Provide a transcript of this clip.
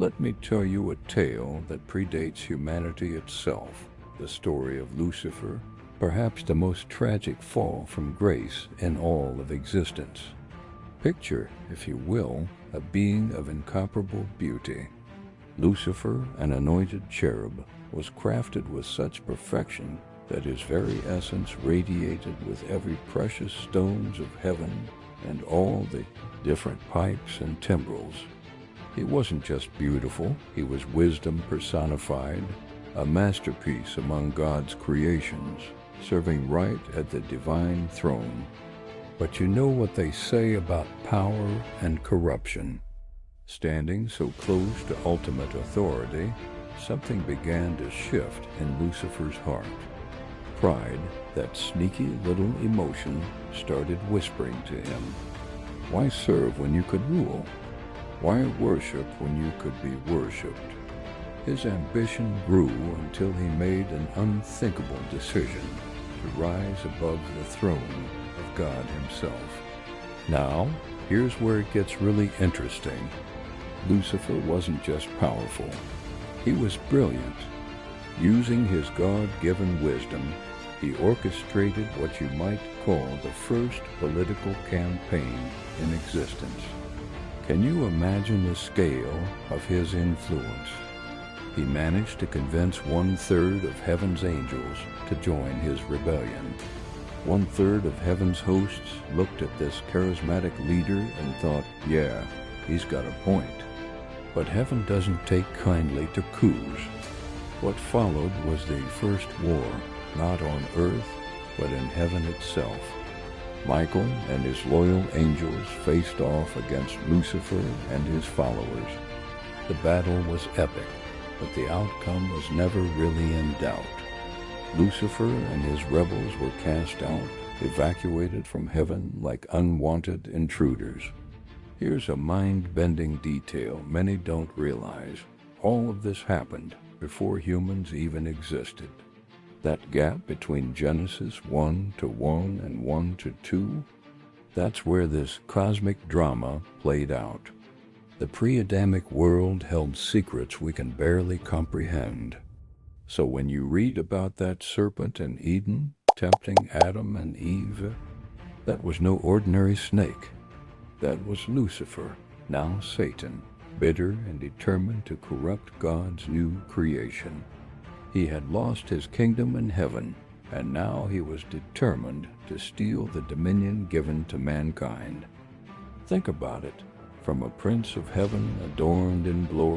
Let me tell you a tale that predates humanity itself, the story of Lucifer, perhaps the most tragic fall from grace in all of existence. Picture, if you will, a being of incomparable beauty. Lucifer, an anointed cherub, was crafted with such perfection that his very essence radiated with every precious stones of heaven and all the different pipes and timbrels. He wasn't just beautiful, he was wisdom personified, a masterpiece among God's creations, serving right at the divine throne. But you know what they say about power and corruption. Standing so close to ultimate authority, something began to shift in Lucifer's heart. Pride, that sneaky little emotion, started whispering to him, "Why serve when you could rule? Why worship when you could be worshipped?" His ambition grew until he made an unthinkable decision to rise above the throne of God himself. Now, here's where it gets really interesting. Lucifer wasn't just powerful. He was brilliant. Using his God-given wisdom, he orchestrated what you might call the first political campaign in existence. Can you imagine the scale of his influence? He managed to convince 1/3 of heaven's angels to join his rebellion. 1/3 of heaven's hosts looked at this charismatic leader and thought, yeah, he's got a point. But heaven doesn't take kindly to coups. What followed was the first war, not on earth, but in heaven itself. Michael and his loyal angels faced off against Lucifer and his followers. The battle was epic, but the outcome was never really in doubt. Lucifer and his rebels were cast out, evacuated from heaven like unwanted intruders. Here's a mind-bending detail many don't realize. All of this happened before humans even existed. That gap between Genesis 1:1 and 1:2, that's where this cosmic drama played out. The pre-Adamic world held secrets we can barely comprehend. So when you read about that serpent in Eden, tempting Adam and Eve, that was no ordinary snake. That was Lucifer, now Satan, bitter and determined to corrupt God's new creation. He had lost his kingdom in heaven, and now he was determined to steal the dominion given to mankind. Think about it. From a prince of heaven adorned in glory